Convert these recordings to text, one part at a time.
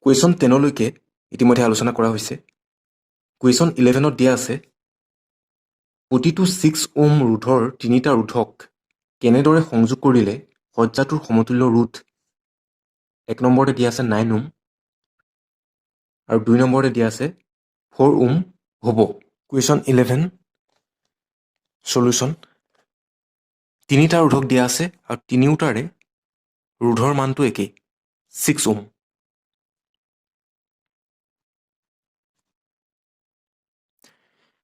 Question 10লৈকে ইতিমধ্যে আলোচনা কৰা হৈছে। কুৱেশ্যন 11ত দিয়া আছে প্ৰতিটো 6 ওম ৰোধৰ তিনিটা ৰোধক কেনেদৰে সংযোগ কৰিলে সজ্জাটোৰ সমতুল্য ৰোধ 1 নম্বৰতে দিয়া আছে 9 ওম আৰু 2 নম্বৰতে দিয়া আছে 4 ওম হ'ব। কুৱেশ্যন 11 সলিউশ্যন তিনিটা ৰোধক দিয়া আছে আৰু তিনিওটাৰে ৰোধৰ মানটো একেই 6 ওম।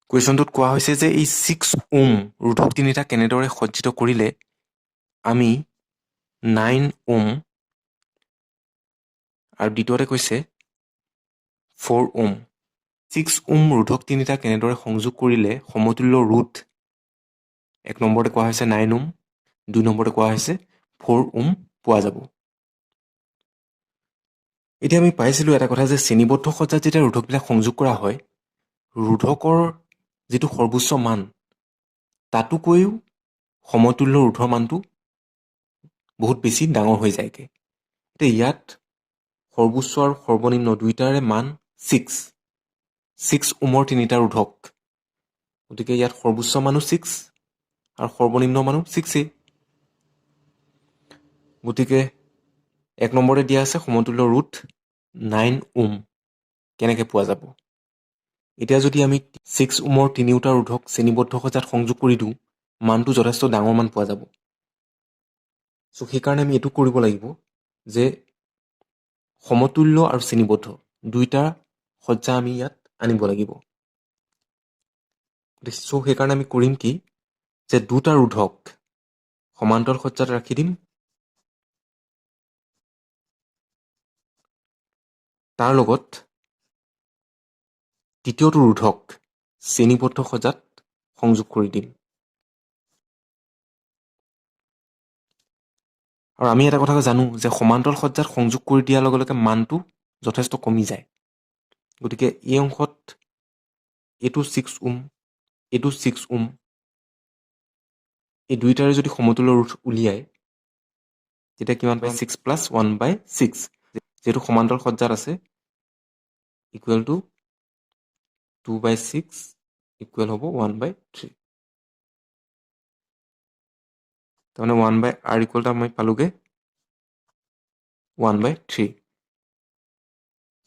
কুৱেশ্যনটোত কোৱা হৈছে যে এই 6 ওম ৰোধক তিনিটা কেনেদৰে সজ্জিত কৰিলে আমি 9 ওম আৰু দ্বিতীয়তে কৈছে 4 ওম। 6 ওম ৰোধক তিনিটা কেনেদৰে সংযোগ কৰিলে সমতুল্য ৰোধ 1 নম্বৰতে কোৱা হৈছে 9 ওম, 2 নম্বৰতে কোৱা হৈছে 4 ওম পোৱা যাব। এতিয়া আমি পাইছিলোঁ এটা কথা যে শ্ৰেণীবদ্ধ সজ্জাত যেতিয়া ৰোধকবিলাক সংযোগ কৰা হয় ৰোধকৰ যিটো সৰ্বোচ্চ মান তাতোকৈও সমতুল্য ৰোধৰ মানটো বহুত বেছি ডাঙৰ হৈ যায়গৈ। এতিয়া ইয়াত সৰ্বোচ্চ আৰু সৰ্বনিম্ন দুইটাৰে মান 6 ওমৰ তিনিটা ৰোধক, গতিকে ইয়াত সৰ্বোচ্চ মানো 6 আৰু সৰ্বনিম্ন মানো 6। গতিকে 1 নম্বৰতে দিয়া আছে সমতুল্য ৰোধ 9 ওম কেনেকৈ পোৱা যাব। এতিয়া যদি আমি 6 ওমৰ তিনিওটা ৰোধক শ্ৰেণীবদ্ধ সজ্জাত সংযোগ কৰি দিওঁ মানটো যথেষ্ট ডাঙৰ মান পোৱা যাব। চ' সেইকাৰণে আমি এইটো কৰিব লাগিব যে সমতুল্য আৰু শ্ৰেণীবদ্ধ দুইটা সজ্জা আমি ইয়াত আনিব লাগিব। চ' সেইকাৰণে আমি কৰিম কি যে দুটা ৰোধক সমান্তৰাল সজ্জাত ৰাখি দিম, তাৰ লগত তৃতীয়টো ৰোধক শ্ৰেণীবদ্ধ সজ্জাত সংযোগ কৰি দিম। আৰু আমি এটা কথা জানো যে সমান্তৰাল সজ্জাত সংযোগ কৰি দিয়াৰ লগে লগে মানটো যথেষ্ট কমি যায়। গতিকে এই অংশত এইটো 6 ওম, এইটো 6 ওম, এই দুইটাৰে যদি সমতুল্য ৰোধ উলিয়ায় তেতিয়া কিমান পায় 6 + 1/6 যিহেতু সমান্তৰাল সজ্জাত আছে ইকুৱেল টু 2/6 ইকুৱেল হ'ব 1/3। তাৰমানে 1/r ইকুৱেল টু আমি পালোগে 1/3।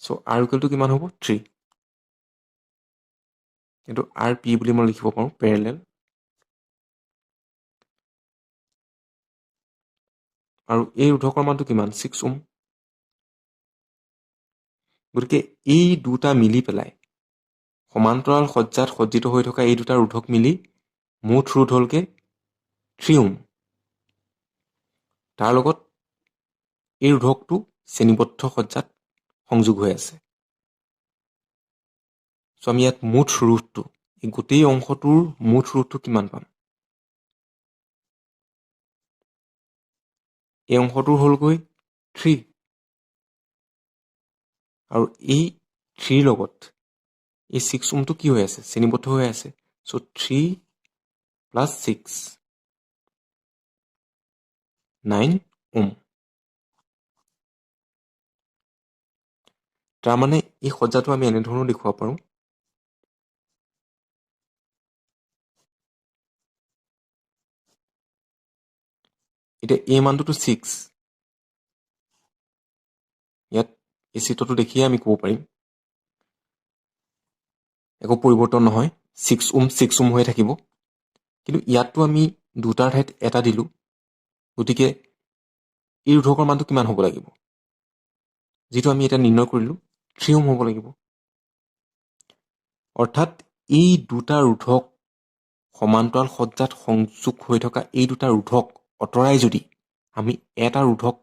চ' r ইকুৱেল টু কিমান হ'ব 3। কিন্তু r p বুলি মই লিখিব পাৰোঁ পেৰেলেল। আৰু এই ৰোধকৰ মানটো কিমান 6 ওম। গতিকে এই দুটা মিলি পেলাই সমান্তৰাল সজ্জাত সজ্জিত হৈ থকা এই দুটা ৰোধক মিলি মুঠ ৰোধ হ'লগে 3 ওম। তাৰ লগত এই ৰোধকটো শ্ৰেণীবদ্ধ সজ্জাত সংযোগ হৈ আছে। চ' আমি ইয়াত মুঠ ৰোধটো এই গোটেই অংশটোৰ মুঠ ৰোধটো কিমান পাম, এই অংশটোৰ হ'লগৈ 3 আৰু এই 3ৰ লগত এই 6 ওমটো কি হৈ আছে শ্ৰেণীবদ্ধ হৈ আছে। চ' 3 + 6 9 ওম। তাৰমানে এই সজ্জাটো আমি এনেধৰণেও দেখুৱাব পাৰোঁ। এতিয়া এই মানটোতো 6, ইয়াত এই চিত্ৰটো দেখিয়ে আমি ক'ব পাৰিম একো পৰিৱৰ্তন নহয় 6 ওম 6 ওম হৈ থাকিব। কিন্তু ইয়াততো আমি দুটাৰ ঠাইত এটা দিলোঁ, গতিকে এই ৰোধকৰ মানটো কিমান হ'ব লাগিব, যিটো আমি এতিয়া নিৰ্ণয় কৰিলোঁ 3 ওম হ'ব লাগিব। অৰ্থাৎ এই দুটা ৰোধক সমান্তৰাল সজ্জাত সংযোগ হৈ থকা এই দুটা ৰোধক আঁতৰাই যদি আমি এটা ৰোধক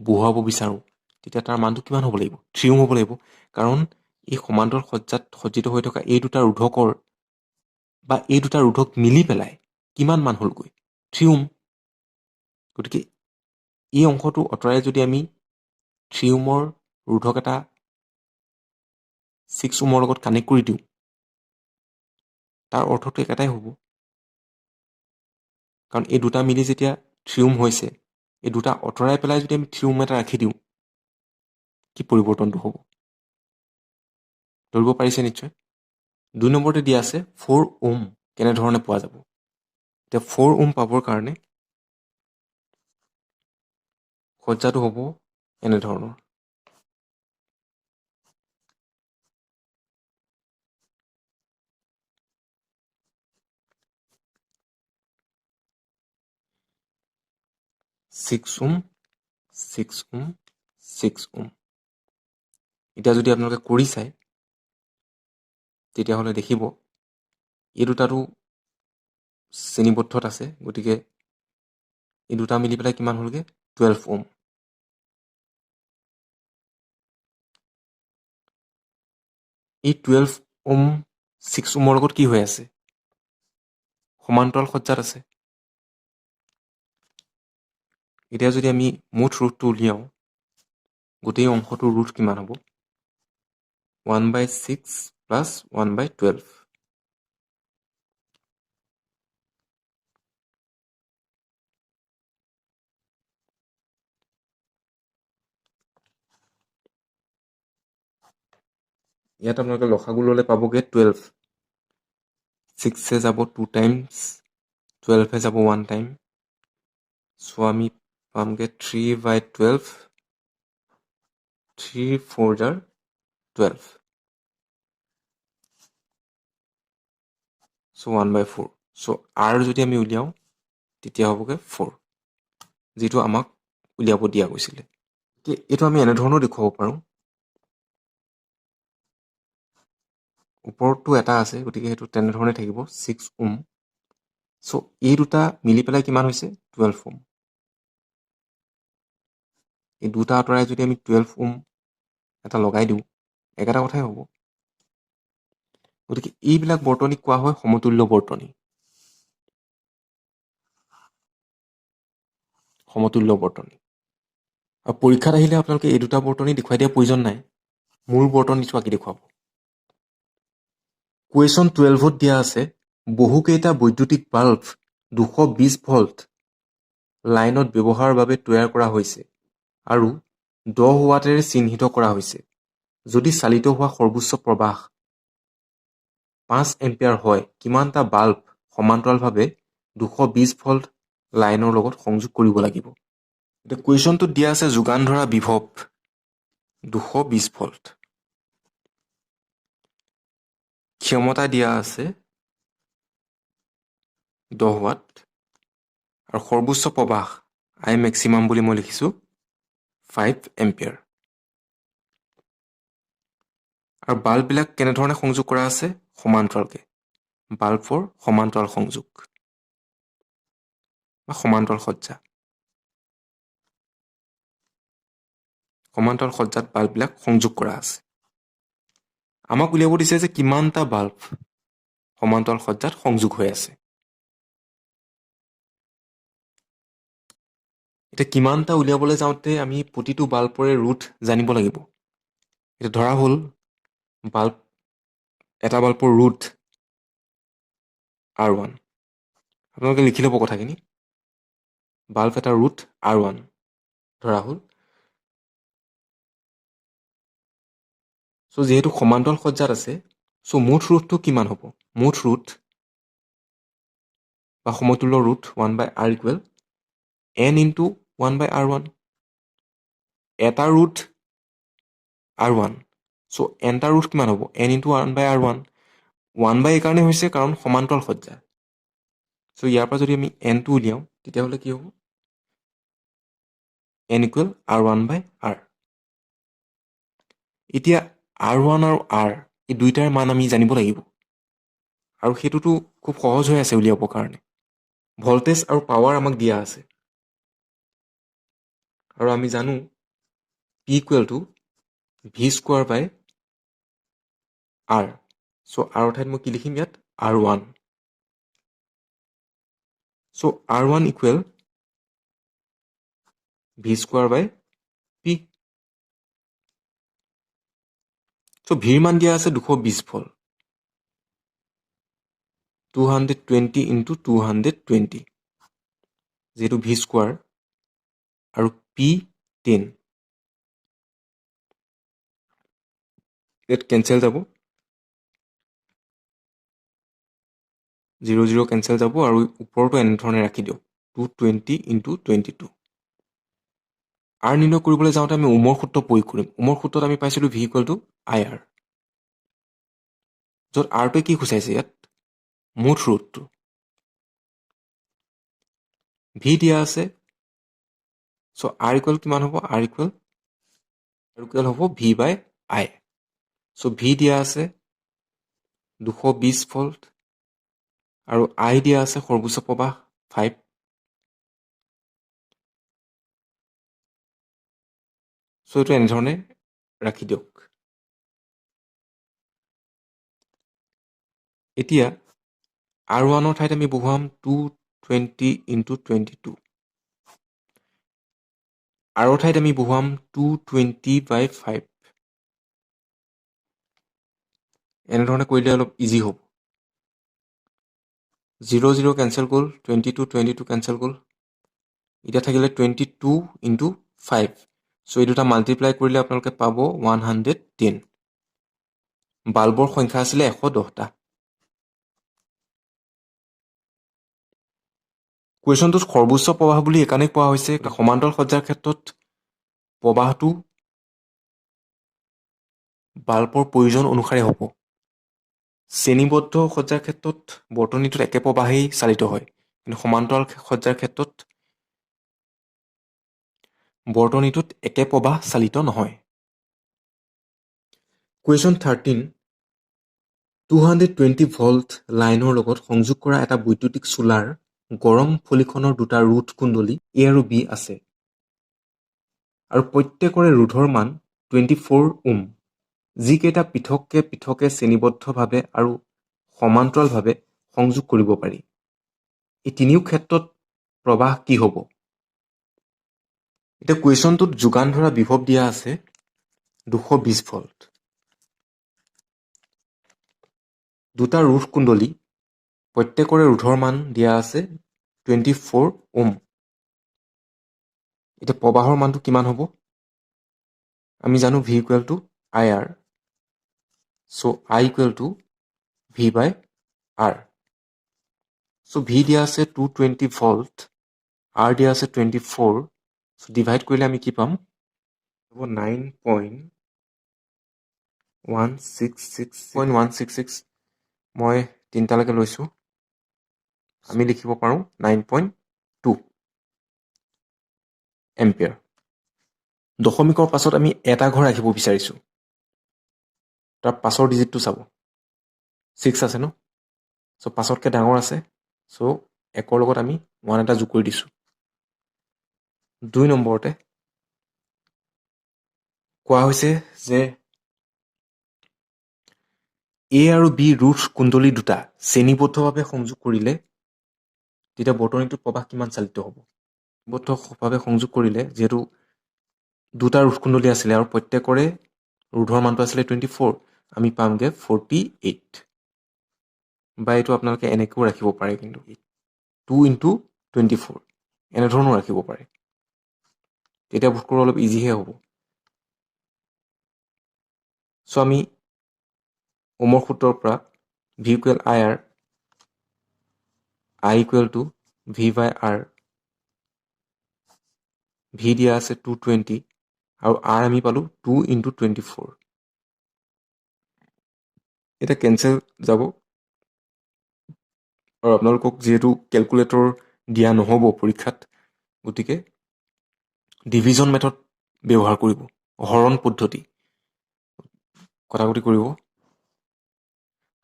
বহুৱাব বিচাৰোঁ তেতিয়া তাৰ মানটো কিমান হ'ব লাগিব 3 ওম হ'ব লাগিব। কাৰণ এই সমান্তৰাল সজ্জাত সজ্জিত হৈ থকা এই দুটা ৰোধকৰ বা এই দুটা ৰোধক মিলি পেলাই কিমান মান হ'লগৈ 3 ওম। গতিকে এই অংশটো আঁতৰাই যদি আমি 3 ওমৰ ৰোধক এটা 6 ওমৰ লগত কানেক্ট কৰি দিওঁ তাৰ অৰ্থটো একেটাই হ'ব। কাৰণ এই দুটা মিলি যেতিয়া 3 ওম হৈছে এই দুটা আঁতৰাই পেলাই যদি আমি 3 ওম এটা ৰাখি দিওঁ কি পৰিৱৰ্তনটো হ'ব ধৰিব পাৰিছে নিশ্চয় 2 নম্বৰতে দিয়া আছে 4 ওম কেনেধৰণে পোৱা যাব এতিয়া 4 ওম পাবৰ কাৰণে সজ্জাটো হ'ব এনেধৰণৰ ছিক্স ওম 6 ওম এতিয়া যদি আপোনালোকে কৰি চায় তেতিয়াহ'লে দেখিব এই দুটাটো শ্ৰেণীবদ্ধত আছে গতিকে এই দুটা মিলি পেলাই কিমান হ'লগৈ 12 ওম এই 12 ওম 6 ওমৰ লগত কি হৈ আছে সমান্তৰাল সজ্জাত আছে এতিয়া যদি আমি মুঠ ৰুটটো উলিয়াওঁ গোটেই অংশটোৰ ৰুট কিমান হ'ব 1/6 প্লাছ 1/12 ইয়াত আপোনালোকে লসাগু ল'লে পাবগৈ 12 6 যাব 2 টাইমছ 12 যাব 1 টাইম চ' আমি পামগৈ 3/12 3 4 জাৰ 12 চ' 1/4 চ' R যদি আমি উলিয়াওঁ তেতিয়া হ'বগৈ 4 যিটো আমাক উলিয়াব দিয়া গৈছিলে এইটো আমি এনেধৰণেও দেখুৱাব পাৰোঁ ওপৰতটো এটা আছে গতিকে সেইটো তেনেধৰণে থাকিব 6 ওম চ' এই দুটা মিলি পেলাই কিমান হৈছে 12 ওম এই দুটা আঁতৰাই যদি আমি 12 ওম এটা লগাই দিওঁ একেটা কথাই হ'ব গতিকে এইবিলাক বৰ্তনীক কোৱা হয় সমতুল্য বৰ্তনী আৰু পৰীক্ষাত আহিলে আপোনালোকে এই দুটা বৰ্তনী দেখুৱাই দিয়াৰ প্ৰয়োজন নাই মূল বৰ্তনীটো আঁকি দেখুৱাব কুৱেশ্যন 12ত দিয়া আছে বহুকেইটা বৈদ্যুতিক বাল্ব 220 ভল্ট লাইনত ব্যৱহাৰৰ বাবে তৈয়াৰ কৰা হৈছে আৰু 10 ৱাটেৰে চিহ্নিত কৰা হৈছে যদি চালিত হোৱা সৰ্বোচ্চ প্ৰবাহ 5 এম্পিয়াৰ হয় কিমানটা বাল্ব সমান্তৰালভাৱে 220 ভল্ট লাইনৰ লগত সংযোগ কৰিব লাগিব এতিয়া কুৱেশ্যনটোত দিয়া আছে যোগান ধৰা বিভৱ 220 ভল্ট ক্ষমতা দিয়া আছে 10 ৱাট আৰু সৰ্বোচ্চ প্ৰবাহ আই মেক্সিমাম বুলি মই লিখিছোঁ 5 এম্পিয়াৰ আৰু বাল্ববিলাক কেনেধৰণে সংযোগ কৰা আছে সমান্তৰালকৈ বাল্বৰ সমান্তৰাল সংযোগ বা সমান্তৰাল সজ্জা সমান্তৰাল সজ্জাত বাল্ববিলাক সংযোগ কৰা আছে আমাক উলিয়াব দিছে যে কিমানটা বাল্ব সমান্তৰাল সজ্জাত সংযোগ হৈ আছে এতিয়া কিমানটা উলিয়াবলৈ যাওঁতে আমি প্ৰতিটো বাল্বৰে ৰুট জানিব লাগিব এতিয়া ধৰা হ'ল বাল্ব এটা বাল্বৰ ৰুট R1 আপোনালোকে লিখি ল'ব কথাখিনি বাল্ব এটা ৰুট R1 ধৰা হ'ল চ' যিহেতু সমান্তৰাল সজ্জাত আছে চ' মুঠ ৰুটটো কিমান হ'ব মুঠ ৰুট বা সমতুল্য root 1/R equal n into 1/R1 এটা ৰুট R1 চ' nটা ৰুট কিমান হ'ব n ইনটু 1/R1 1 বাই এইকাৰণে হৈছে কাৰণ সমান্তৰাল সজ্জা চ' ইয়াৰ পৰা যদি আমি nটো উলিয়াওঁ তেতিয়াহ'লে কি হ'ব n ইকুৱেল R1/R এতিয়া R1 আৰু R এই দুইটাৰ মান আমি জানিব লাগিব আৰু সেইটোতো খুব সহজ হৈ আছে উলিয়াবৰ কাৰণে ভল্টেজ আৰু পাৱাৰ আমাক দিয়া আছে আৰু আমি জানো P equal to V square by R চ' R ঠাইত মই কি লিখিম ইয়াত R1 চ' R1 equal V square by P চ' ভিৰ মান দিয়া আছে 220 ভল্ট 220 ইনটু 220 যিহেতু V স্কোৱাৰ আৰু P 10 ইয়াত কেঞ্চেল যাব 0 0 কেঞ্চেল যাব আৰু ওপৰতো এনেধৰণে ৰাখি দিয়ক 220 × 22 R নিৰ্ণয় কৰিবলৈ যাওঁতে আমি ওমৰ সূত্ৰ প্ৰয়োগ কৰিম ওমৰ সূত্ৰত আমি পাইছিলোঁ V = IR য'ত Rটোৱে কি সূচাইছে ইয়াত মুঠ ৰোধটো V দিয়া আছে চ' R ইকুৱেল কিমান হ'ব R ইকুৱেল হ'ব V/I চ' V দিয়া আছে 220 ভোল্ট আৰু I দিয়া আছে সৰ্বোচ্চ প্ৰবাহ 5 চ' এইটো এনেধৰণে ৰাখি দিয়ক এতিয়া R1ৰ ঠাইত আমি বহুৱাম 220 × 22 R ঠাইত আমি বহুৱাম 220/5 এনেধৰণে কৰিলে অলপ ইজি হ'ব 0 0 কেঞ্চেল গ'ল 22 কেঞ্চেল গ'ল এতিয়া থাকিলে 22 × 5 চ' এই দুটা মাল্টিপ্লাই কৰিলে আপোনালোকে পাব 110 বাল্বৰ সংখ্যা আছিলে 110টা কুৱেশ্যনটোত সৰ্বোচ্চ প্ৰবাহ বুলি এইকাৰণে কোৱা হৈছে সমান্তৰাল সজ্জাৰ ক্ষেত্ৰত প্ৰবাহটো বাল্বৰ প্ৰয়োজন অনুসাৰে হ'ব শ্ৰেণীবদ্ধ সজ্জাৰ ক্ষেত্ৰত বৰ্তনীটোত একে প্ৰবাহেই চালিত হয় কিন্তু সমান্তৰাল সজ্জাৰ ক্ষেত্ৰত বৰ্তনীটোত একে প্ৰবাহ চালিত নহয় কুৱেশ্যন 13 220 ভোল্ট লাইনৰ লগত সংযোগ কৰা এটা বৈদ্যুতিক চোলাৰ গৰম ফলিখনৰ দুটা ৰোধ কুণ্ডলী A আৰু B আছে আৰু প্ৰত্যেকৰে ৰোধৰ মান 24 ওম যিকেইটা পৃথকে শ্ৰেণীবদ্ধভাৱে আৰু সমান্তৰালভাৱে সংযোগ কৰিব পাৰি এই তিনিও ক্ষেত্ৰত প্ৰবাহ কি হ'ব এতিয়া কুৱেশ্যনটোত যোগান ধৰা বিভৱ দিয়া আছে 220 ভোল্ট দুটা ৰোধ কুণ্ডলী প্ৰত্যেকৰে ৰোধৰ মান দিয়া আছে 24 ওম এতিয়া প্ৰবাহৰ মানটো কিমান হ'ব আমি জানো V = IR so I = V/R so V দিয়া আছে 220 ভোল্ট R দিয়া আছে 24 so ডিভাইড কৰিলে আমি কি পাম 9.166 মই তিনিটালৈকে লৈছোঁ আমি লিখিব পাৰোঁ 9.2 এম্পিয়াৰ দশমিকৰ পাছত আমি এটা ঘৰ ৰাখিব বিচাৰিছোঁ তাৰ পাছৰ ডিজিটটো চাব 6 আছে ন চ' পাছতকৈ ডাঙৰ আছে চ' একৰ লগত আমি 1 এটা যোগ কৰি দিছোঁ 2 নম্বৰতে কোৱা হৈছে যে A আৰু B ৰোধ কুণ্ডলী দুটা শ্ৰেণীবদ্ধভাৱে সংযোগ কৰিলে তেতিয়া বৰ্তনীটোত প্ৰবাহ কিমান চালিত হ'ব বদ্ধভাৱে সংযোগ কৰিলে যিহেতু দুটা ৰোধ কুণ্ডলী আছিলে আৰু প্ৰত্যেকৰে ৰোধৰ মানটো আছিলে 24 আমি পামগৈ 48 বা এইটো আপোনালোকে এনেকৈও ৰাখিব পাৰে কিন্তু 2 × 24 এনেধৰণেও ৰাখিব পাৰে তেতিয়া বস্তুবোৰ অলপ ইজিহে হ'ব চ' আমি ওমৰ সূত্ৰৰ পৰা V = IR I = V/R V দিয়া আছে 220 আৰু R আমি পালোঁ 2 × 24 এতিয়া কেঞ্চেল যাব আৰু আপোনালোকক যিহেতু কেলকুলেটৰ দিয়া নহ'ব পৰীক্ষাত গতিকে ডিভিজন মেথড ব্যৱহাৰ কৰিব হৰণ পদ্ধতি কটাকটি কৰিব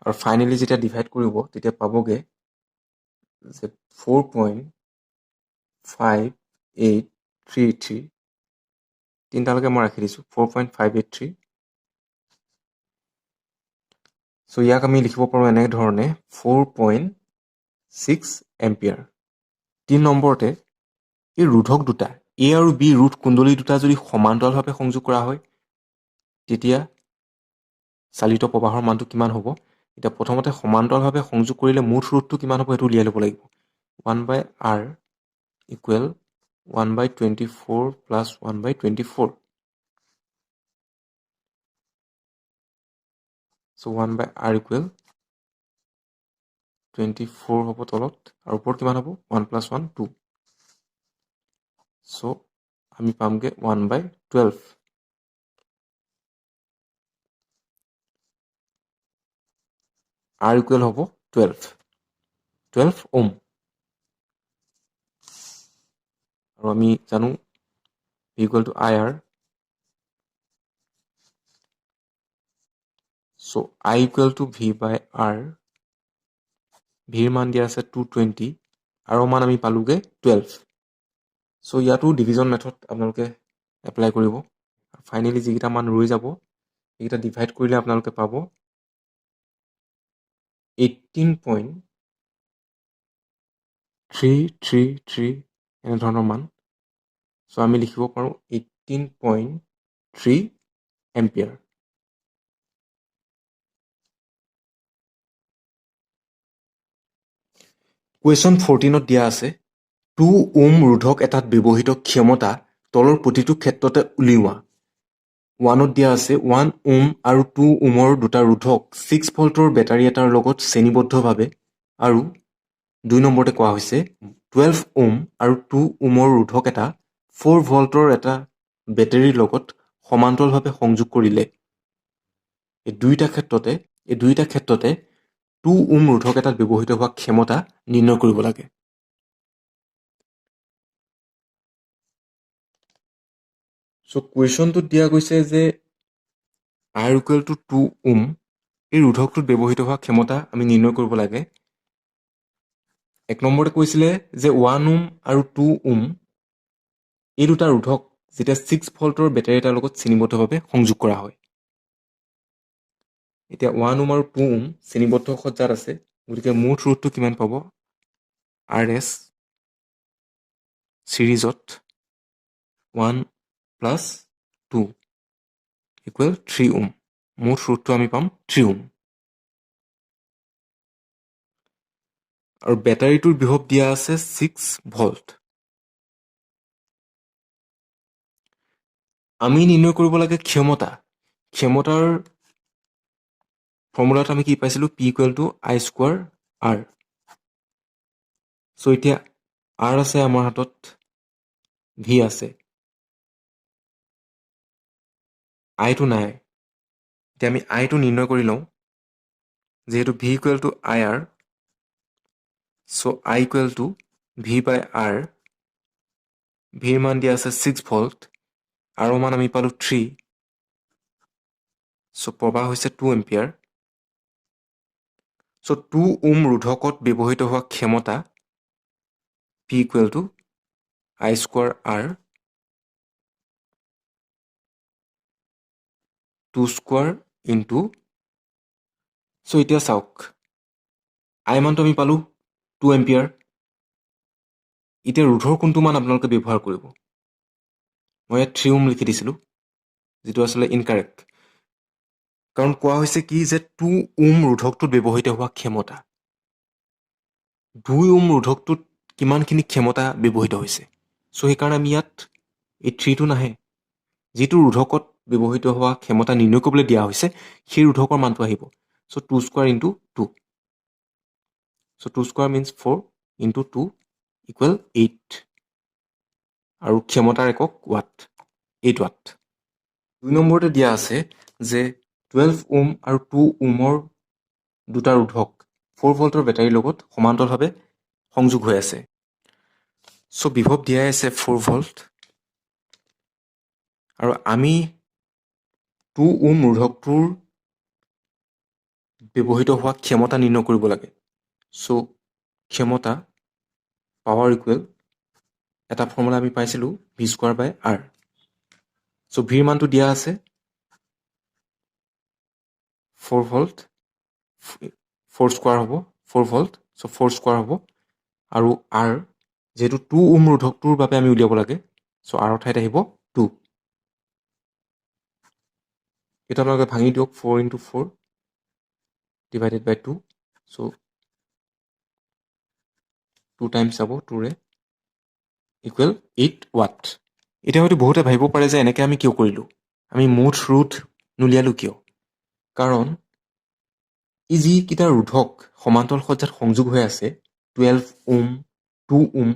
আৰু ফাইনেলি যেতিয়া ডিভাইড কৰিব তেতিয়া পাবগৈ যে 4.5833 তিনিটালৈকে মই ৰাখি দিছোঁ 4.583 চ' ইয়াক আমি লিখিব পাৰোঁ এনেধৰণে 4.6 এম্পিয়াৰ 3 নম্বৰতে এই ৰোধক দুটা A আৰু B ৰোধ কুণ্ডলী দুটা যদি সমান্তৰালভাৱে সংযোগ কৰা হয় তেতিয়া চালিত প্ৰবাহৰ মানটো কিমান হ'ব এতিয়া প্ৰথমতে সমান্তৰালভাৱে সংযোগ কৰিলে মুঠ ৰোধটো কিমান হ'ব সেইটো উলিয়াই ল'ব লাগিব 1/R = 1/24 + 1/24 চ' 1/r ইকুৱেল 24 হ'ব তলত আৰু ওপৰত কিমান হ'ব 1 + 1 2 চ' আমি পামগৈ 1/12 r ইকুৱেল হ'ব 12 ওম আৰু আমি জানো v equal to IR so' I equal two v/r ভিৰ মান দিয়া আছে 220 আৰু মান আমি পালোগে 12 চ' ইয়াতো ডিভিজন মেথড আপোনালোকে এপ্লাই কৰিব ফাইনেলি যিকেইটা মান ৰৈ যাব এইকেইটা ডিভাইড কৰিলে আপোনালোকে পাব 18.333 এনেধৰণৰ মান চ' আমি লিখিব পাৰোঁ 18.3 এম্পিয়াৰ কুৱেশ্যন 14ত দিয়া আছে 2 ওম ৰোধক এটাত ব্যৱহৃত ক্ষমতা তলৰ প্ৰতিটো ক্ষেত্ৰতে উলিওৱা 1ত দিয়া আছে 1 ওম আৰু 2 ওমৰ দুটা ৰোধক 6 ভল্টৰ বেটাৰী এটাৰ লগত শ্ৰেণীবদ্ধভাৱে আৰু 2 নম্বৰতে কোৱা হৈছে 12 ওম আৰু 2 ওমৰ ৰোধক এটা 4 ভল্টৰ এটা বেটাৰীৰ লগত সমান্তৰালভাৱে সংযোগ কৰিলে এই দুইটা ক্ষেত্ৰতে 2 ওম ৰোধক এটাত ব্যৱহৃত হোৱা ক্ষমতা নিৰ্ণয় কৰিব লাগে চ' কুৱেশ্যনটোত দিয়া গৈছে যে R ইকুৱেল টু 2 ওম এই ৰোধকটোত ব্যৱহৃত হোৱা ক্ষমতা আমি নিৰ্ণয় কৰিব লাগে 1 নম্বৰতে কৈছিলে যে 1 ওম আৰু 2 ওম এই দুটা ৰোধক যেতিয়া 6 ভল্টৰ বেটাৰী এটাৰ লগত শ্ৰেণীবদ্ধভাৱে সংযোগ কৰা হয় এতিয়া 1 ওম আৰু 2 ওম শ্ৰেণীবদ্ধ সজ্জাত আছে গতিকে মুঠ ৰোধটো কিমান পাব RS চিৰিজত 1 + 2 ইকুৱেল 3 ওম মুঠ ৰোধটো আমি পাম 3 ওম আৰু বেটাৰীটোৰ বিভৱ দিয়া আছে 6 ভল্ট আমি নিৰ্ণয় কৰিব লাগে ক্ষমতাৰ ফৰ্মুলাত আমি কি পাইছিলোঁ P equal to I² R চ' এতিয়া R আছে আমাৰ হাতত V আছে Iটো নাই এতিয়া আমি Iটো নিৰ্ণয় কৰি লওঁ যিহেতু V equal to IR so' I equal two V/R ভিৰ মান দিয়া আছে 6 ভল্ট আৰু মান আমি পালোঁ 3 চ' প্ৰবাহ হৈছে 2 এম্পিয়াৰ চ' 2 ওম ৰোধকত ব্যৱহৃত হোৱা ক্ষমতা P equal to I² R 2² into চ' এতিয়া চাওক I মানটো আমি পালোঁ 2 এম্পিয়াৰ এতিয়া ৰোধৰ কোনটো মান আপোনালোকে ব্যৱহাৰ কৰিব মই ইয়াত 3 ওম লিখি দিছিলোঁ যিটো আচলতে ইনকাৰেক্ট কাৰণ কোৱা হৈছে কি যে 2 ওম ৰোধকটোত ব্যৱহৃত হোৱা ক্ষমতা 2 ওম ৰোধকটোত কিমানখিনি ক্ষমতা ব্যৱহৃত হৈছে চ' সেইকাৰণে আমি ইয়াত এই 3টো নাহে যিটো ৰোধকত ব্যৱহৃত হোৱা ক্ষমতা নিৰ্ণয় কৰিবলৈ দিয়া হৈছে সেই ৰোধকৰ মানটো আহিব চ' 2² ইনটু 2 চ' 2² মিনছ 4 ইনটু 2 ইকুৱেল 8 আৰু ক্ষমতাৰ একক ৱাট 8 ৱাট 2 নম্বৰতে দিয়া আছে যে 12 ওম আৰু 2 ওমৰ দুটা ৰোধক 4 ভল্টৰ বেটাৰীৰ লগত সমান্তৰালভাৱে সংযোগ হৈ আছে চ' বিভৱ দিয়াই আছে 4 ভল্ট আৰু আমি 2 ওম ৰোধকটোৰ ব্যৱহৃত হোৱা ক্ষমতা নিৰ্ণয় কৰিব লাগে চ' ক্ষমতা পাৱাৰ ইকুৱেল এটা ফৰ্মুলা আমি পাইছিলোঁ V²/R চ' ভিৰ মানটো দিয়া আছে 4 ভল্ট 4² হ'ব 4 ভল্ট চ' 4² হ'ব আৰু R যিহেতু 2 ওম ৰোধকটোৰ বাবে আমি উলিয়াব লাগে চ' R ঠাইত আহিব 2 এটা আপোনালোকে ভাঙি দিয়ক 4 ইনটু 4 ডিভাইডেড বাই 2 চ' 2 টাইমছ যাব 2ৰে ইকুৱেল 8 ৱাট এতিয়া হয়তো বহুতে ভাবিব পাৰে যে এনেকৈ আমি কিয় কৰিলোঁ আমি মুঠ ৰোধ নুলিয়ালোঁ কিয় কাৰণ ই যিকেইটা ৰোধক সমান্তৰাল সজ্জাত সংযোগ হৈ আছে 12 ওম 2 ওম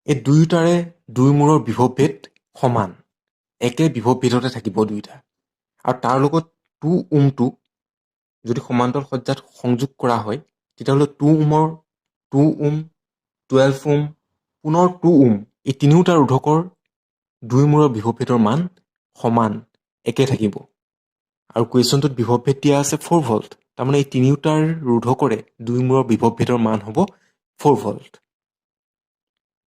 এই দুয়োটাৰে দুই মূৰৰ বিভৱভেদ সমান একে বিভৱভেদতে থাকিব দুয়োটা আৰু তাৰ লগত 2 ওমটো যদি সমান্তৰাল সজ্জাত সংযোগ কৰা হয় তেতিয়াহ'লে 2 ওমৰ 2 ওম 12 ওম পুনৰ 2 ওম এই তিনিওটা ৰোধকৰ দুই মূৰৰ বিভৱভেদৰ মান সমান একে থাকিব আৰু কুৱেশ্যনটোত বিভৱভেদ দিয়া আছে 4 ভল্ট তাৰমানে এই তিনিওটাৰ ৰোধকৰে দুই মূৰৰ বিভৱভেদৰ মান হ'ব 4 ভল্ট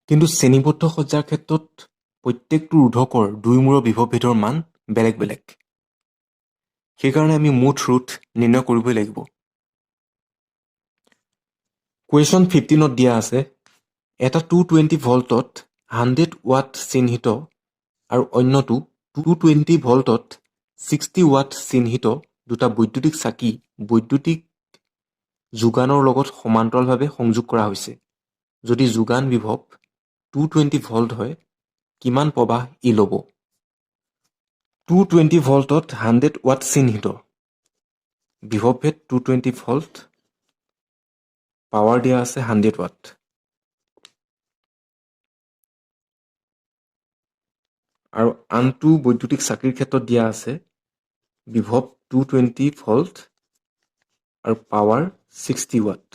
কিন্তু শ্ৰেণীবদ্ধ সজ্জাৰ ক্ষেত্ৰত প্ৰত্যেকটো ৰোধকৰ দুই মূৰৰ বিভৱভেদৰ মান বেলেগ বেলেগ সেইকাৰণে আমি মুঠ ৰোধ নিৰ্ণয় কৰিবই লাগিব কুৱেশ্যন 15ত দিয়া আছে এটা 220 ভল্টত 100 ৱাট চিহ্নিত আৰু অন্যটো 220 ভল্টত 60 ৱাট চিহ্নিত দুটা বৈদ্যুতিক চাকি বৈদ্যুতিক যোগানৰ লগত সমান্তৰালভাৱে সংযোগ কৰা হৈছে যদি যোগান বিভৱ 220 ভল্ট হয় কিমান প্ৰবাহ ই ল'ব 220 ভল্টত 100 ৱাট চিহ্নিত বিভৱভেদ 220 ভল্ট পাৱাৰ দিয়া আছে 100 ৱাট আৰু আনটো বৈদ্যুতিক চাকিৰ ক্ষেত্ৰত দিয়া আছে বিভৱ 220 ভল্ট আৰু পাৱাৰ 60 ৱাট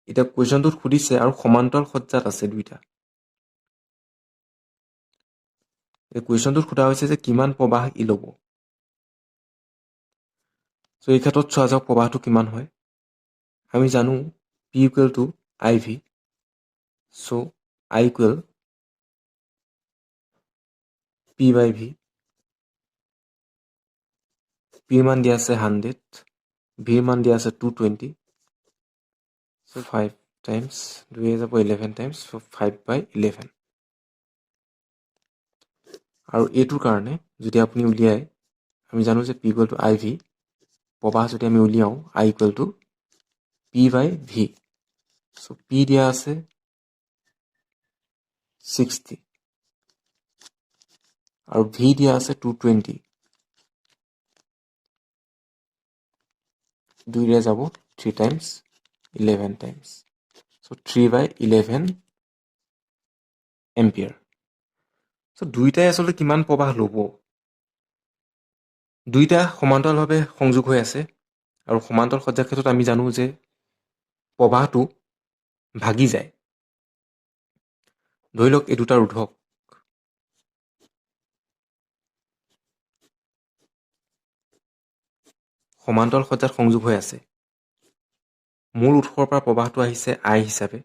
এতিয়া কুৱেশ্যনটোত সুধিছে আৰু সমান্তৰাল সজ্জাত আছে দুইটা এই কুৱেশ্যনটোত সোধা হৈছে যে কিমান প্ৰবাহ ই ল'ব চ' এই ক্ষেত্ৰত চোৱা যাওক প্ৰবাহটো কিমান হয় আমি জানো P ইকুৱেল টু IV চ' I equal P by V P ৰ মান দিয়া আছে 100 V ৰ মান দিয়া আছে 220 চ' 5 টাইমছ 2 যাব 11 টাইমছ চ' 5 বাই 11 আৰু এইটোৰ কাৰণে যদি আপুনি উলিয়াই আমি জানো যে P ইকুৱেল টু IV প্ৰবাহ যদি আমি উলিয়াওঁ I equal to P by V চ' P দিয়া আছে 60 আৰু V দিয়া আছে 220 দুইৰে যাব 3 টাইমছ 11 টাইমছ চ' 3 বাই 11 এম্পিয়াৰ চ' দুইটাই আচলতে কিমান প্ৰবাহ ল'ব দুইটা সমান্তৰালভাৱে সংযোগ হৈ আছে আৰু সমান্তৰাল সজ্জাৰ ক্ষেত্ৰত আমি জানো যে প্ৰবাহটো ভাগি যায় ধৰি লওক এই দুটা ৰোধক সমান্তৰাল সজ্জাত সংযোগ হৈ আছে মূল উৎসৰ পৰা প্ৰবাহটো আহিছে I হিচাপে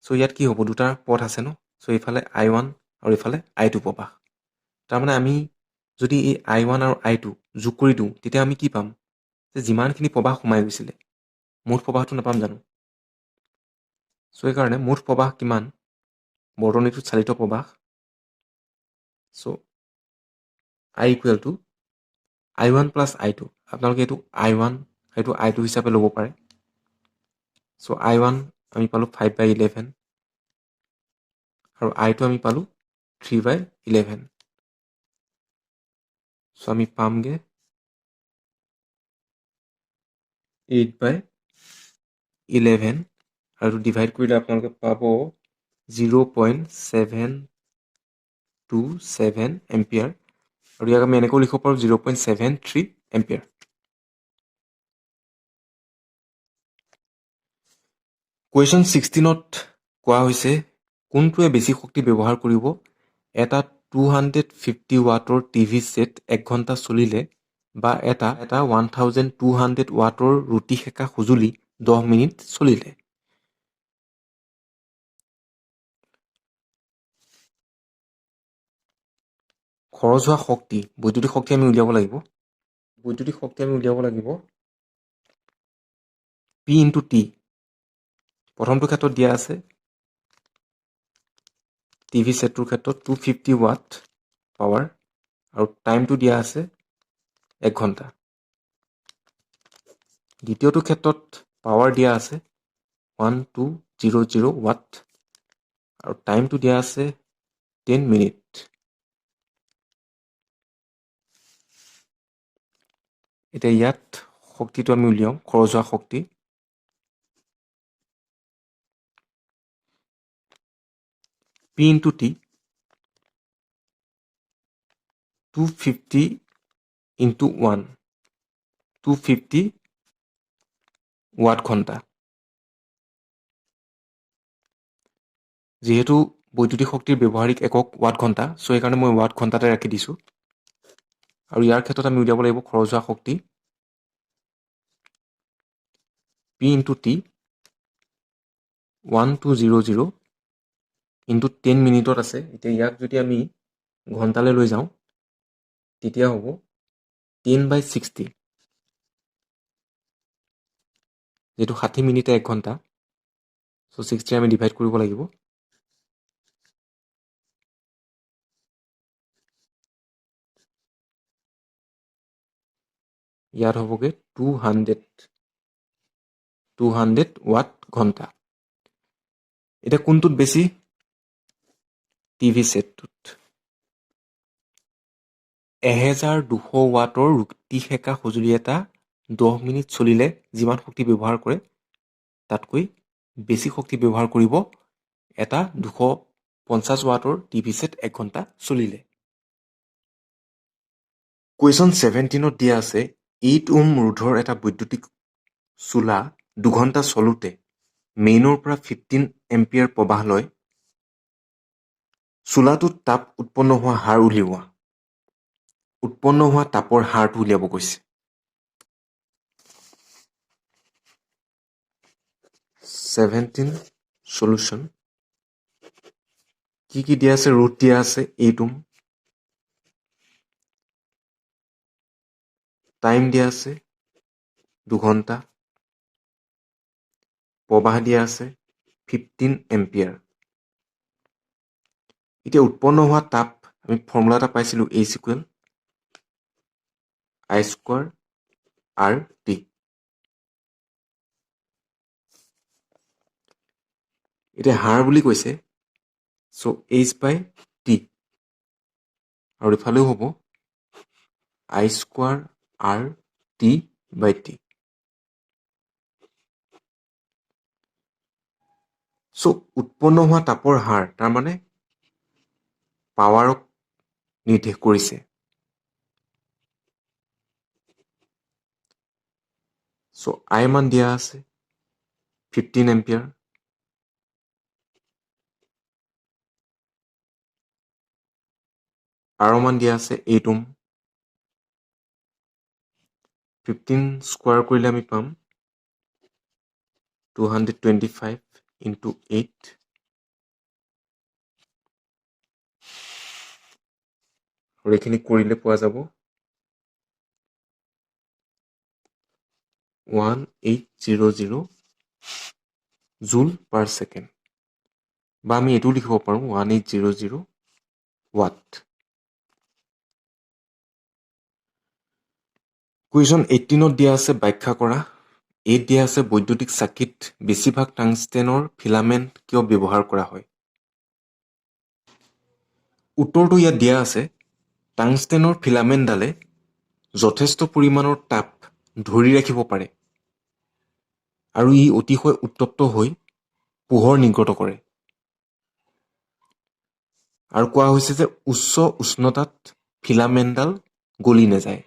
চ' ইয়াত কি হ'ব দুটা পথ আছে ন চ' এইফালে I1 আৰু এইফালে I2 প্ৰবাহ তাৰমানে আমি যদি এই I1 আৰু I2 যোগ কৰি দিওঁ তেতিয়া আমি কি পাম যে যিমানখিনি প্ৰবাহ সোমাই গৈছিলে মুঠ প্ৰবাহটো নাপাম জানো চ' এইকাৰণে মুঠ প্ৰবাহ কিমান বৰ্তনীটোত চালিত প্ৰবাহ চ' I equal two I1 plus I2 আপোনালোকে এইটো I1 এইটো I2 হিচাপে ল'ব পাৰে চ' I1 আমি পালোঁ 5 বাই 11 আৰু I2 আমি পালোঁ 3 বাই 11 চ' আমি পামগে 8 বাই 11 আৰু ডিভাইড কৰিলে আপোনালোকে পাব 0.727 এম্পিয়াৰ আৰু ইয়াক আমি এনেকৈ লিখিব পাৰোঁ 0.73 এম্পিয়াৰ কুৱেশ্যন 16ত কোৱা হৈছে কোনটোৱে বেছি শক্তি ব্যৱহাৰ কৰিব এটা 250 ৱাটৰ টিভি ছেট 1 ঘণ্টা চলিলে বা এটা 1200 ৱাটৰ ৰুটি সেকা সঁজুলি 10 মিনিট চলিলে খৰচ হোৱা শক্তি বৈদ্যুতিক শক্তি আমি উলিয়াব লাগিব P ইনটু T প্ৰথমটো ক্ষেত্ৰত দিয়া আছে টিভি ছেটটোৰ ক্ষেত্ৰত 250 ৱাট পাৱাৰ আৰু টাইমটো দিয়া আছে 1 ঘণ্টা দ্বিতীয়টো ক্ষেত্ৰত পাৱাৰ দিয়া আছে 1200 ৱাট আৰু টাইমটো দিয়া আছে 10 মিনিট এতিয়া ইয়াত শক্তিটো আমি উলিয়াওঁ, খৰচ হোৱা শক্তি। P into T 250 into 1 250 watt ঘণ্টা। যিহেতু বৈদ্যুতিক শক্তিৰ ব্যৱহাৰিক একক ৱাট ঘণ্টা, চ' সেইকাৰণে মই ৱাট ঘণ্টাতে ৰাখি দিছোঁ। আৰু ইয়াৰ ক্ষেত্ৰত আমি উলিয়াব লাগিব খৰচ হোৱা শক্তি P into T 1200 into 10 মিনিটত আছে। এতিয়া ইয়াক যদি আমি ঘণ্টালৈ লৈ যাওঁ তেতিয়া হ'ব 10/60, যিহেতু 60 মিনিটে 1 ঘণ্টা, চ' 60 আমি ডিভাইড কৰিব লাগিব। ইয়াত হ'বগৈ 200 ৱাট ঘণ্টা। এতিয়া কোনটোত বেছি? টিভি ছেটটোত। 1200 ৱাটৰ ৰুটি সেকা সঁজুলি এটা 10 মিনিট চলিলে যিমান শক্তি ব্যৱহাৰ কৰে তাতকৈ বেছি শক্তি ব্যৱহাৰ কৰিব এটা 250 ৱাটৰ টিভি ছেট 1 ঘণ্টা চলিলে। কুৱেশ্যন 17ত দিয়া আছে 8 ওহম ৰোধৰ এটা বৈদ্যুতিক চোলা 2 ঘণ্টা চলোতে মেইনৰ পৰা 15 এম্পিয়াৰ প্ৰবাহ লয়। চোলাটোত তাপ উৎপন্ন হোৱা হাৰ উলিওৱা। উৎপন্ন হোৱা তাপৰ হাৰটো উলিয়াব কৈছে। 17 সলিউশ্যন। কি দিয়া আছে? ৰোধ দিয়া আছে 8 ওহম, টাইম দিয়া আছে 2 ঘণ্টা, প্ৰবাহ দিয়া আছে 15 এম্পিয়াৰ। এতিয়া উৎপন্ন হোৱা তাপ আমি ফৰ্মুলা এটা পাইছিলোঁ, H = I² RT। এতিয়া হাৰ বুলি কৈছে, চ' H/T, আৰু ইফালেও হ'ব I² RT/T। চ' উৎপন্ন হোৱা তাপৰ হাৰ তাৰমানে পাৱাৰক নিৰ্দেশ কৰিছে। চ' I মান দিয়া আছে 15 এম্পিয়াৰ, R মান দিয়া আছে 8 ওহম। 15 স্কোৱাৰ কৰিলে আমি পাম 225 into 8, আৰু এইখিনি কৰিলে পোৱা যাব 1800 জুল পাৰ ছেকেণ্ড, বা আমি এইটো লিখিব পাৰোঁ 1800 ৱাট। কুৱেশ্যন 18ত দিয়া আছে ব্যাখ্যা কৰা। এইত দিয়া আছে বৈদ্যুতিক চাকিত বেছিভাগ টাংষ্টেনৰ ফিলামেণ্ট কিয় ব্যৱহাৰ কৰা হয়? উত্তৰটো ইয়াত দিয়া আছে, টাংষ্টেনৰ ফিলামেণ্টডালে যথেষ্ট পৰিমাণৰ তাপ ধৰি ৰাখিব পাৰে আৰু ই অতিশয় উত্তপ্ত হৈ পোহৰ নিৰ্গত কৰে। আৰু কোৱা হৈছে যে উচ্চ উষ্ণতাত ফিলামেণ্টডাল গলি নাযায়।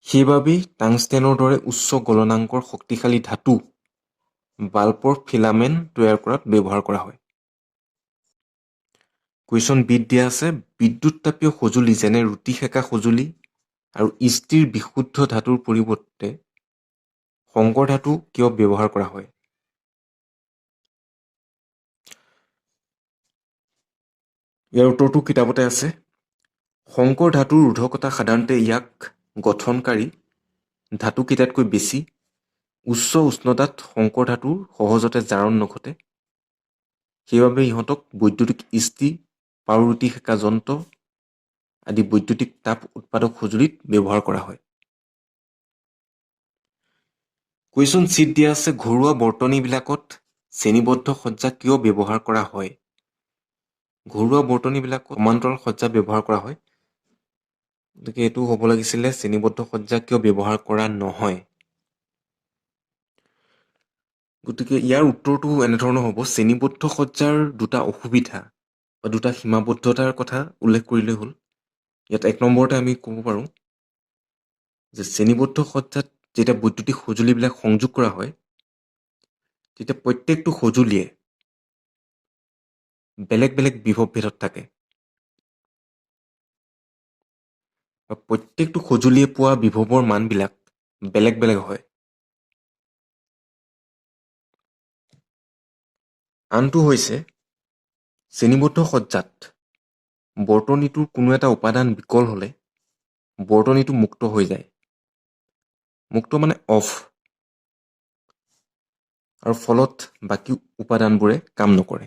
সেইবাবেই টাংষ্টেনৰ দৰে উচ্চ গলনাংকৰ শক্তিশালী ধাতু বাল্বৰ ফিলামেণ্ট তৈয়াৰ কৰাত ব্যৱহাৰ কৰা হয়। কুৱেশ্যন বিত দিয়া আছে বিদ্যুৎ তাপীয় সঁজুলি যেনে ৰুটি সেকা সঁজুলি আৰু ইস্ত্ৰিৰ বিশুদ্ধ ধাতুৰ পৰিৱৰ্তে সংকৰ ধাতু কিয় ব্যৱহাৰ কৰা হয়? ইয়াৰ উত্তৰটো কিতাপতে আছে। সংকৰ ধাতুৰ ৰোধকতা সাধাৰণতে ইয়াক গঠনকাৰী ধাতুকেইটাতকৈ বেছি। উচ্চ উষ্ণতাত সংকৰ ধাতুৰ সহজতে জাৰণ নঘটে, সেইবাবে ইহঁতক বৈদ্যুতিক ইস্ত্ৰি, পাওৰুটি সেকা যন্ত্ৰ আদি বৈদ্যুতিক তাপ উৎপাদক সঁজুলিত ব্যৱহাৰ কৰা হয়। কুৱেশ্যন চিত দিয়া আছে ঘৰুৱা বৰ্তনীবিলাকত শ্ৰেণীবদ্ধ সজ্জা কিয় ব্যৱহাৰ কৰা হয়? ঘৰুৱা বৰ্তনীবিলাকত সমান্তৰাল সজ্জা ব্যৱহাৰ কৰা হয়। গতিকে এইটো হ'ব লাগিছিলে শ্ৰেণীবদ্ধ সজ্জা কিয় ব্যৱহাৰ কৰা নহয়। গতিকে ইয়াৰ উত্তৰটো এনেধৰণৰ হ'ব, শ্ৰেণীবদ্ধ সজ্জাৰ দুটা অসুবিধা বা দুটা সীমাবদ্ধতাৰ কথা উল্লেখ কৰিলেই হ'ল। ইয়াত 1 নম্বৰতে আমি ক'ব পাৰোঁ যে শ্ৰেণীবদ্ধ সজ্জাত যেতিয়া বৈদ্যুতিক সঁজুলিবিলাক সংযোগ কৰা হয় তেতিয়া প্ৰত্যেকটো সঁজুলিয়ে বেলেগ বেলেগ বিভৱ ভেদত থাকে। প্ৰত্যেকটো সঁজুলিয়ে পোৱা বিভৱৰ মানবিলাক বেলেগ বেলেগ হয়। আনটো হৈছে শ্ৰেণীবদ্ধ সজ্জাত বৰ্তনীটোৰ কোনো এটা উপাদান বিকল হ'লে বৰ্তনীটো মুক্ত হৈ যায়। মুক্ত মানে অফ, আৰু ফলত বাকী উপাদানবোৰে কাম নকৰে।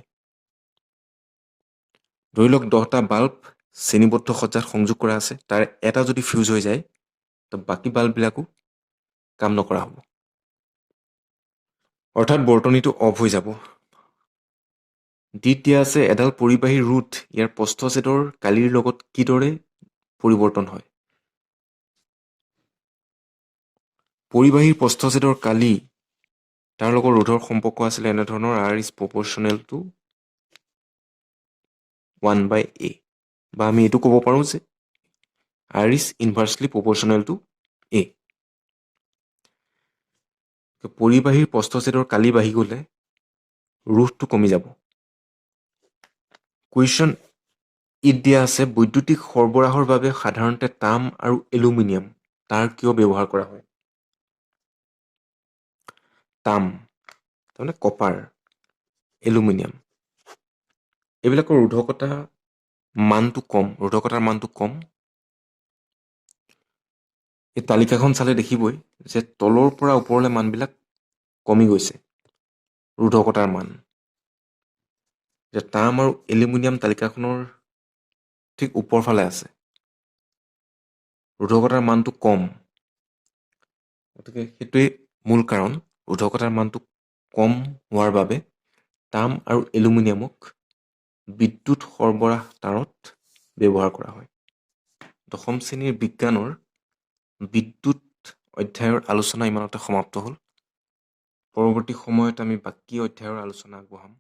ধৰি লওক 10টা বাল্ব শ্ৰেণীবদ্ধ সজ্জাত সংযোগ কৰা আছে, তাৰ এটা যদি ফিউজ হৈ যায় তো বাকী বাল্ববিলাকো কাম নকৰা হ'ব, অৰ্থাৎ বৰ্তনীটো অফ হৈ যাব। দিয়া আছে এডাল পৰিবাহী ৰোধ ইয়াৰ প্ৰস্থছেদৰ কালিৰ লগত কিদৰে পৰিৱৰ্তন হয়। পৰিবাহীৰ প্ৰস্থছেদৰ কালি তাৰ লগত ৰোধৰ সম্পৰ্ক আছিলে এনেধৰণৰ, R is proportional to 1/A, বা আমি এইটো ক'ব পাৰোঁ যে R is inversely proportional to A। পৰিবাহীৰ প্ৰস্থছেদৰ কালি বাঢ়ি গ'লে ৰোধটো কমি যাব। কুৱেশ্যন দিয়া আছে বৈদ্যুতিক সৰবৰাহৰ বাবে সাধাৰণতে তাম আৰু এলুমিনিয়াম তাঁৰ কিয় ব্যৱহাৰ কৰা হয়। তাম তাৰমানে কপাৰ, এলুমিনিয়াম এইবিলাকৰ ৰোধকতাৰ মানটো কম। এই তালিকাখন চালে দেখিবই যে তলৰ পৰা ওপৰলৈ মানবিলাক কমি গৈছে ৰোধকতাৰ মান। যে তাম আৰু এলুমিনিয়াম তালিকাখনৰ ঠিক ওপৰ ফালে আছে, ৰোধকতাৰ মানটো কম। গতিকে সেইটোৱেই মূল কাৰণ, ৰোধকতাৰ মানটো কম হোৱাৰ বাবে তাম আৰু এলুমিনিয়ামক বিদ্যুৎ সৰবৰাহ তাঁৰত ব্যৱহাৰ কৰা হয়। 10ম শ্ৰেণীৰ বিজ্ঞানৰ বিদ্যুৎ অধ্যায়ৰ আলোচনা ইমানতে সমাপ্ত হ'ল। পৰৱৰ্তী সময়ত আমি বাকী অধ্যায়ৰ আলোচনা আগবঢ়াম।